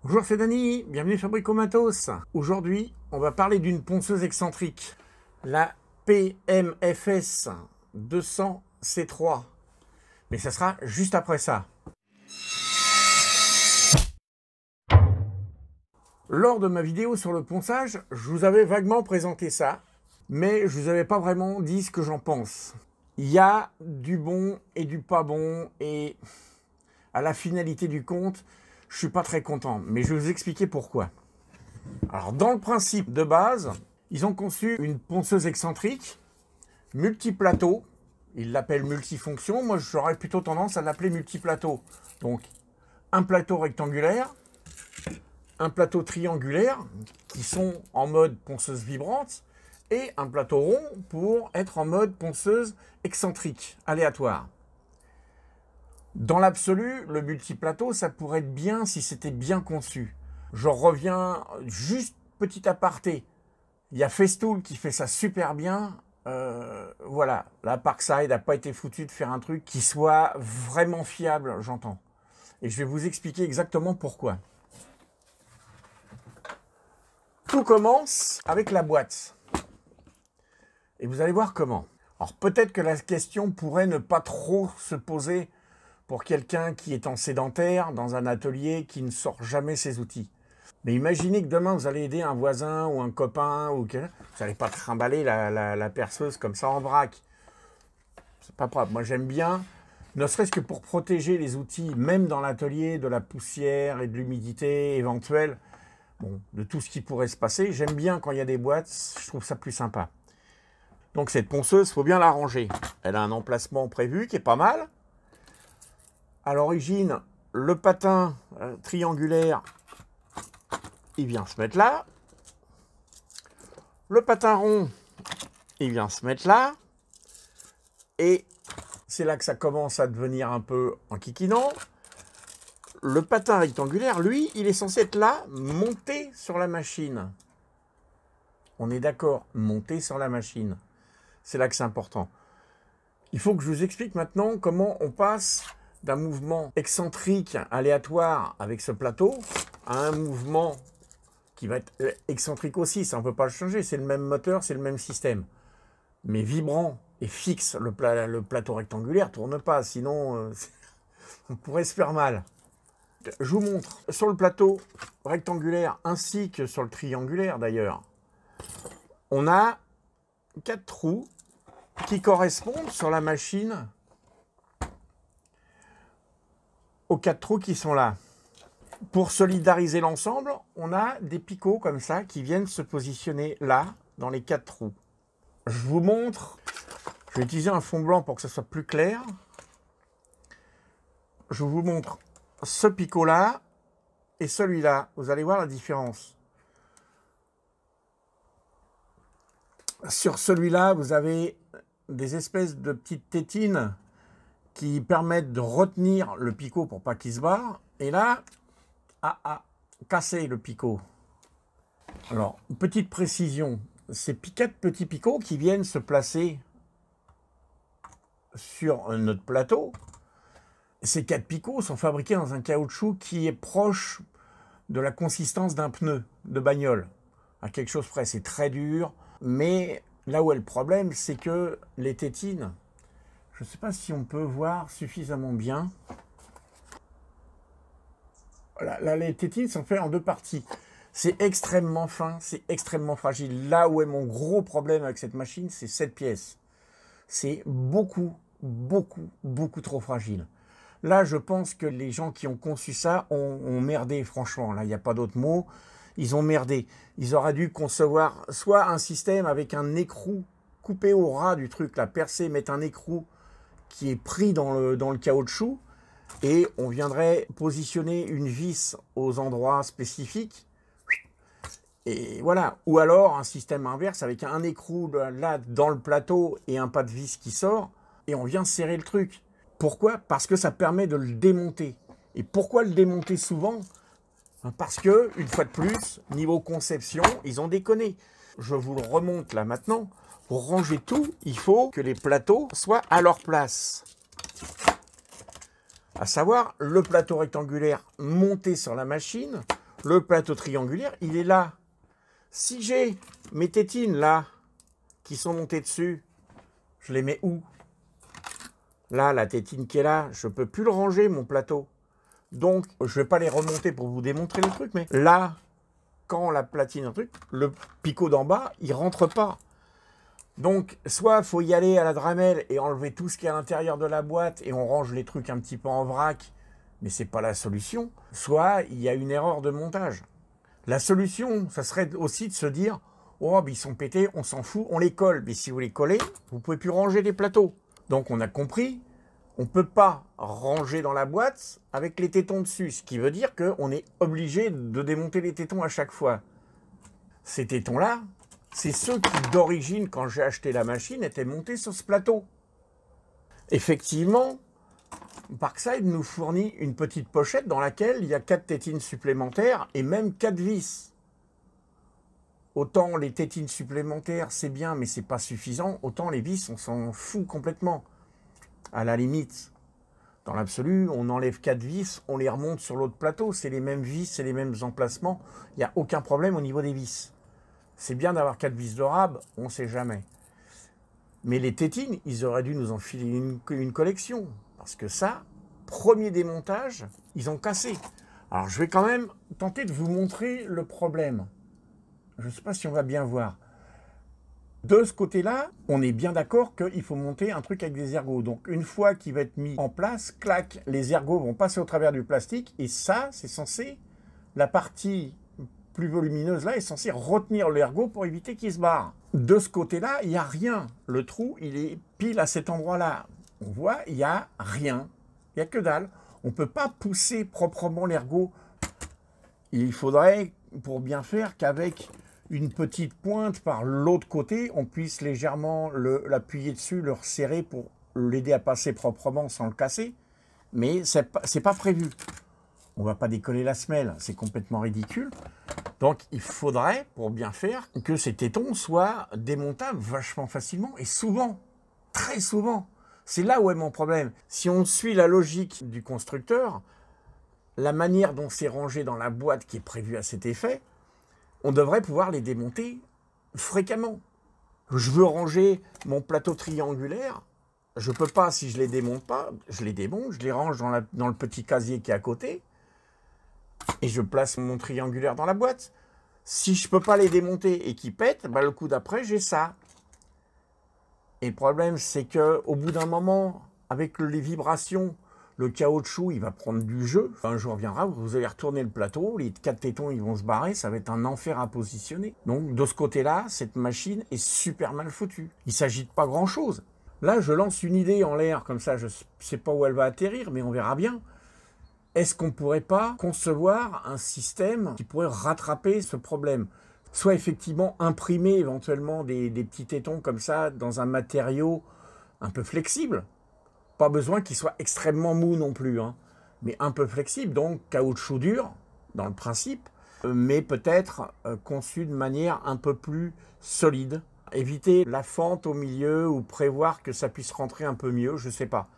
Bonjour, c'est Dany, bienvenue sur Brico Matos. Aujourd'hui, on va parler d'une ponceuse excentrique, la PMFS 200 C3. Mais ça sera juste après ça. Lors de ma vidéo sur le ponçage, je vous avais vaguement présenté ça, mais je vous avais pas vraiment dit ce que j'en pense. Il y a du bon et du pas bon, et à la finalité du compte, je suis pas très content, mais je vais vous expliquer pourquoi. Alors, dans le principe de base, ils ont conçu une ponceuse excentrique, multiplateau. Ils l'appellent multifonction. Moi, j'aurais plutôt tendance à l'appeler multiplateau. Donc, un plateau rectangulaire, un plateau triangulaire, qui sont en mode ponceuse vibrante, et un plateau rond pour être en mode ponceuse excentrique, aléatoire. Dans l'absolu, le multiplateau, ça pourrait être bien si c'était bien conçu. Je reviens juste petit aparté. Il y a Festool qui fait ça super bien. Voilà, la Parkside n'a pas été foutu de faire un truc qui soit vraiment fiable, j'entends. Et je vais vous expliquer exactement pourquoi. Tout commence avec la boîte. Et vous allez voir comment. Alors peut-être que la question pourrait ne pas trop se poser pour quelqu'un qui est en sédentaire, dans un atelier, qui ne sort jamais ses outils. Mais imaginez que demain, vous allez aider un voisin ou un copain, ou quelqu'un, vous n'allez pas trimballer la perceuse comme ça en vrac. C'est pas propre. Moi, j'aime bien, ne serait-ce que pour protéger les outils, même dans l'atelier, de la poussière et de l'humidité éventuelle, bon, de tout ce qui pourrait se passer. J'aime bien quand il y a des boîtes, je trouve ça plus sympa. Donc cette ponceuse, il faut bien la ranger. Elle a un emplacement prévu qui est pas mal. À l'origine, le patin triangulaire, il vient se mettre là. Le patin rond, il vient se mettre là. Et c'est là que ça commence à devenir un peu enquiquinant. Le patin rectangulaire, lui, il est censé être là, monté sur la machine. On est d'accord, monté sur la machine. C'est là que c'est important. Il faut que je vous explique maintenant comment on passe d'un mouvement excentrique, aléatoire avec ce plateau, à un mouvement qui va être excentrique aussi, ça on ne peut pas le changer, c'est le même moteur, c'est le même système. Mais vibrant et fixe, le plateau rectangulaire ne tourne pas, sinon on pourrait se faire mal. Je vous montre sur le plateau rectangulaire ainsi que sur le triangulaire d'ailleurs, on a 4 trous qui correspondent sur la machine aux 4 trous qui sont là. Pour solidariser l'ensemble, on a des picots comme ça qui viennent se positionner là, dans les 4 trous. Je vous montre, je vais utiliser un fond blanc pour que ce soit plus clair. Je vous montre ce picot-là et celui-là. Vous allez voir la différence. Sur celui-là, vous avez des espèces de petites tétines qui permettent de retenir le picot pour pas qu'il se barre. Et là, casser le picot. Alors, petite précision, ces 4 petits picots qui viennent se placer sur notre plateau, ces 4 picots sont fabriqués dans un caoutchouc qui est proche de la consistance d'un pneu de bagnole. À quelque chose près, c'est très dur, mais là où est le problème, c'est que les tétines, je ne sais pas si on peut voir suffisamment bien. Là, les tétines sont faites en 2 parties. C'est extrêmement fin, c'est extrêmement fragile. Là où est mon gros problème avec cette machine, c'est cette pièce. C'est beaucoup trop fragile. Là, je pense que les gens qui ont conçu ça ont merdé, franchement. Là, il n'y a pas d'autre mot. Ils ont merdé. Ils auraient dû concevoir soit un système avec un écrou coupé au ras du truc, là, percé, mettre un écrou qui est pris dans le caoutchouc, et on viendrait positionner une vis aux endroits spécifiques. Et voilà. Ou alors un système inverse avec un écrou là dans le plateau et un pas de vis qui sort, et on vient serrer le truc. Pourquoi? Parce que ça permet de le démonter. Et pourquoi le démonter souvent? Parce que, une fois de plus, niveau conception, ils ont déconné. Je vous le remonte là maintenant. Pour ranger tout, il faut que les plateaux soient à leur place. À savoir, le plateau rectangulaire monté sur la machine, Le plateau triangulaire, il est là. Si j'ai mes tétines là, qui sont montées dessus, je les mets où? Là, la tétine qui est là, je ne peux plus le ranger, mon plateau. Donc, je ne vais pas les remonter pour vous démontrer le truc, mais là, quand la platine, un truc, le picot d'en bas, il rentre pas. Donc, soit il faut y aller à la Dremel et enlever tout ce qui est à l'intérieur de la boîte et on range les trucs un petit peu en vrac, mais c'est pas la solution. Soit il y a une erreur de montage. La solution, ça serait aussi de se dire, oh, ils sont pétés, on s'en fout, on les colle. Mais si vous les collez, vous pouvez plus ranger les plateaux. Donc, on a compris, on ne peut pas ranger dans la boîte avec les tétons dessus, ce qui veut dire qu'on est obligé de démonter les tétons à chaque fois. Ces tétons-là, c'est ceux qui, d'origine, quand j'ai acheté la machine, étaient montés sur ce plateau. Effectivement, Parkside nous fournit une petite pochette dans laquelle il y a 4 tétines supplémentaires et même 4 vis. Autant les tétines supplémentaires, c'est bien, mais c'est pas suffisant. Autant les vis, on s'en fout complètement. À la limite, dans l'absolu, on enlève 4 vis, on les remonte sur l'autre plateau. C'est les mêmes vis, c'est les mêmes emplacements. Il n'y a aucun problème au niveau des vis. C'est bien d'avoir 4 vis de rab, on ne sait jamais. Mais les tétines, ils auraient dû nous en filer une collection. Parce que ça, premier démontage, ils ont cassé. Alors, je vais quand même tenter de vous montrer le problème. Je ne sais pas si on va bien voir. De ce côté-là, on est bien d'accord qu'il faut monter un truc avec des ergots. Donc, une fois qu'il va être mis en place, clac, les ergots vont passer au travers du plastique. Et ça, c'est censé, la partie plus volumineuse là, est censée retenir l'ergot pour éviter qu'il se barre. De ce côté-là, il n'y a rien. Le trou, il est pile à cet endroit-là. On voit, il n'y a rien. Il n'y a que dalle. On ne peut pas pousser proprement l'ergot. Il faudrait, pour bien faire, qu'avec une petite pointe par l'autre côté, on puisse légèrement l'appuyer dessus, le resserrer pour l'aider à passer proprement sans le casser. Mais ce n'est pas prévu. On ne va pas décoller la semelle, c'est complètement ridicule. Donc il faudrait, pour bien faire, que ces tétons soient démontables vachement facilement et souvent, très souvent. C'est là où est mon problème. Si on suit la logique du constructeur, la manière dont c'est rangé dans la boîte qui est prévue à cet effet, on devrait pouvoir les démonter fréquemment. Je veux ranger mon plateau triangulaire, je ne peux pas, si je ne les démonte pas, je les démonte, je les range dans le petit casier qui est à côté, et je place mon triangulaire dans la boîte. Si je ne peux pas les démonter et qu'ils pètent, le coup d'après, j'ai ça. Et le problème, c'est qu'au bout d'un moment, avec les vibrations, le caoutchouc, il va prendre du jeu. Un jour viendra, vous allez retourner le plateau, les 4 tétons, ils vont se barrer, ça va être un enfer à positionner. Donc, de ce côté-là, cette machine est super mal foutue. Il ne s'agit de pas grand-chose. Là, je lance une idée en l'air, comme ça, je ne sais pas où elle va atterrir, mais on verra bien. Est-ce qu'on ne pourrait pas concevoir un système qui pourrait rattraper ce problème? Soit effectivement imprimer éventuellement des petits tétons comme ça dans un matériau un peu flexible. Pas besoin qu'il soit extrêmement mou non plus, hein, mais un peu flexible, donc caoutchouc dur dans le principe, mais peut-être conçu de manière un peu plus solide. Éviter la fente au milieu ou prévoir que ça puisse rentrer un peu mieux, je ne sais pas.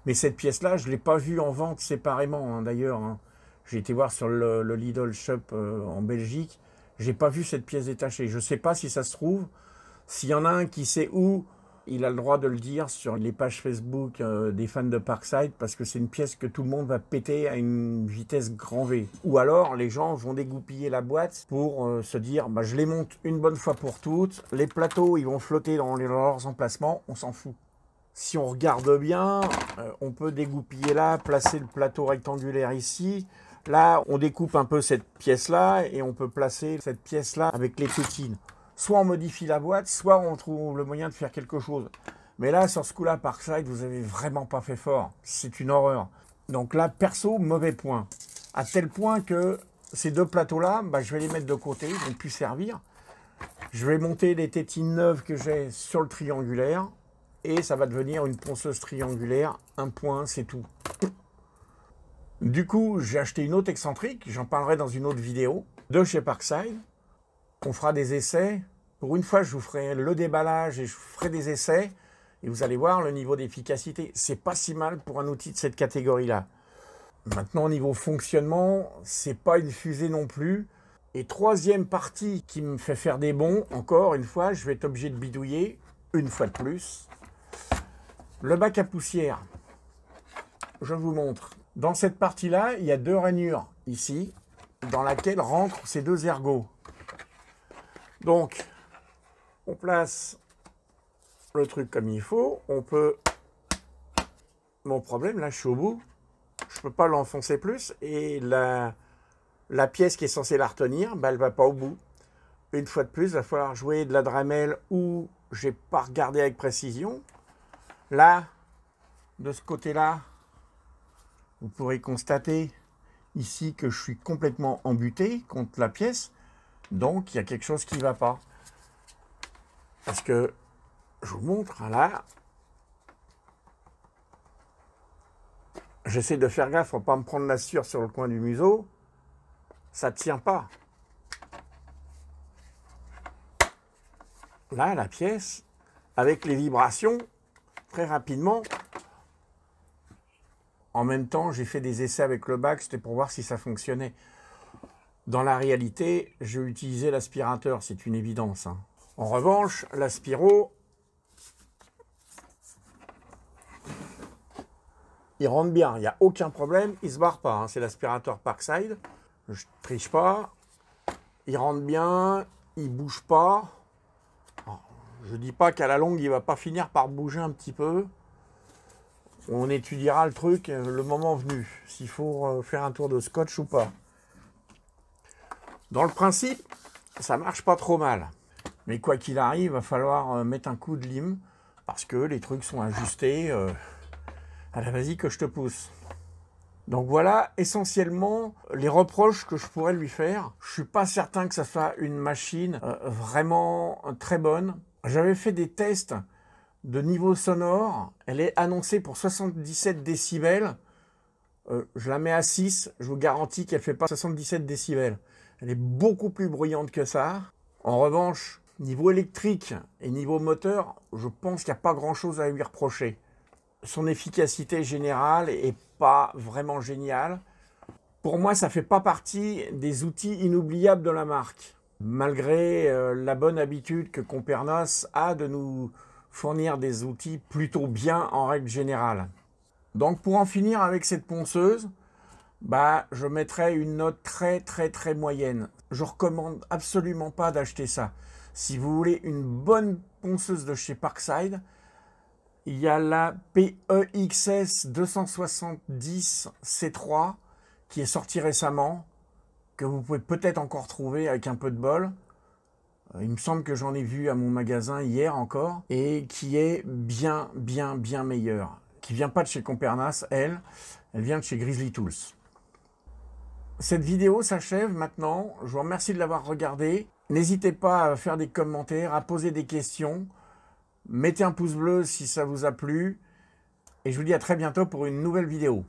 Mais cette pièce-là, je ne l'ai pas vue en vente séparément, hein, d'ailleurs. Hein. J'ai été voir sur le Lidl Shop en Belgique. Je n'ai pas vu cette pièce détachée. Je ne sais pas si ça se trouve. S'il y en a un qui sait où, il a le droit de le dire sur les pages Facebook des fans de Parkside, parce que c'est une pièce que tout le monde va péter à une vitesse grand V. Ou alors, les gens vont dégoupiller la boîte pour se dire je les monte une bonne fois pour toutes. Les plateaux, ils vont flotter dans leurs emplacements. On s'en fout. Si on regarde bien, on peut dégoupiller là, placer le plateau rectangulaire ici. Là, on découpe un peu cette pièce-là et on peut placer cette pièce-là avec les tétines. Soit on modifie la boîte, soit on trouve le moyen de faire quelque chose. Mais là, sur ce coup-là, Parkside, vous avez vraiment pas fait fort. C'est une horreur. Donc là, perso, mauvais point. À tel point que ces deux plateaux-là, je vais les mettre de côté, ils ne vont plus servir. Je vais monter les tétines neuves que j'ai sur le triangulaire. Et ça va devenir une ponceuse triangulaire, un point, c'est tout. Du coup, j'ai acheté une autre excentrique, j'en parlerai dans une autre vidéo, de chez Parkside. On fera des essais. Pour une fois, je vous ferai le déballage et je vous ferai des essais. Et vous allez voir le niveau d'efficacité. C'est pas si mal pour un outil de cette catégorie-là. Maintenant, au niveau fonctionnement, c'est pas une fusée non plus. Et troisième partie qui me fait faire des bonds, encore une fois, je vais être obligé de bidouiller, une fois de plus. Le bac à poussière, je vous montre. Dans cette partie-là, il y a deux rainures ici, dans laquelle rentrent ces deux ergots. Donc, on place le truc comme il faut. On peut... Mon problème, là, je suis au bout. Je ne peux pas l'enfoncer plus. Et la pièce qui est censée la retenir, bah, elle ne va pas au bout. Une fois de plus, il va falloir jouer de la Dremel où je n'ai pas regardé avec précision. Là, de ce côté-là, vous pourrez constater ici que je suis complètement embuté contre la pièce. Donc, il y a quelque chose qui ne va pas. Parce que, je vous montre, là, j'essaie de faire gaffe pour ne pas me prendre la sueur sur le coin du museau. Ça ne tient pas. Là, la pièce, avec les vibrations, très rapidement. En même temps, j'ai fait des essais avec le bac, c'était pour voir si ça fonctionnait. Dans la réalité, je vais utiliser l'aspirateur, c'est une évidence. Hein. En revanche, l'aspiro, il rentre bien, il n'y a aucun problème, il ne se barre pas. Hein. C'est l'aspirateur Parkside, je ne triche pas. Il rentre bien, il ne bouge pas. Je ne dis pas qu'à la longue, il ne va pas finir par bouger un petit peu. On étudiera le truc le moment venu, s'il faut faire un tour de scotch ou pas. Dans le principe, ça marche pas trop mal. Mais quoi qu'il arrive, il va falloir mettre un coup de lime parce que les trucs sont ajustés. Allez, vas-y que je te pousse. Donc voilà, essentiellement, les reproches que je pourrais lui faire. Je suis pas certain que ça soit une machine vraiment très bonne. J'avais fait des tests de niveau sonore. Elle est annoncée pour 77 décibels. Je la mets à 6. Je vous garantis qu'elle ne fait pas 77 décibels. Elle est beaucoup plus bruyante que ça. En revanche, niveau électrique et niveau moteur, je pense qu'il n'y a pas grand-chose à lui reprocher. Son efficacité générale est pas vraiment géniale. Pour moi, ça ne fait pas partie des outils inoubliables de la marque. Malgré la bonne habitude que Compernos a de nous fournir des outils plutôt bien en règle générale. Donc pour en finir avec cette ponceuse, bah, je mettrais une note très moyenne. Je recommande absolument pas d'acheter ça. Si vous voulez une bonne ponceuse de chez Parkside, il y a la PEXS 270 C3 qui est sortie récemment, que vous pouvez peut-être encore trouver avec un peu de bol. Il me semble que j'en ai vu à mon magasin hier encore, et qui est bien meilleure. Qui vient pas de chez Compernas, elle vient de chez Grizzly Tools. Cette vidéo s'achève maintenant. Je vous remercie de l'avoir regardée. N'hésitez pas à faire des commentaires, à poser des questions. Mettez un pouce bleu si ça vous a plu. Et je vous dis à très bientôt pour une nouvelle vidéo.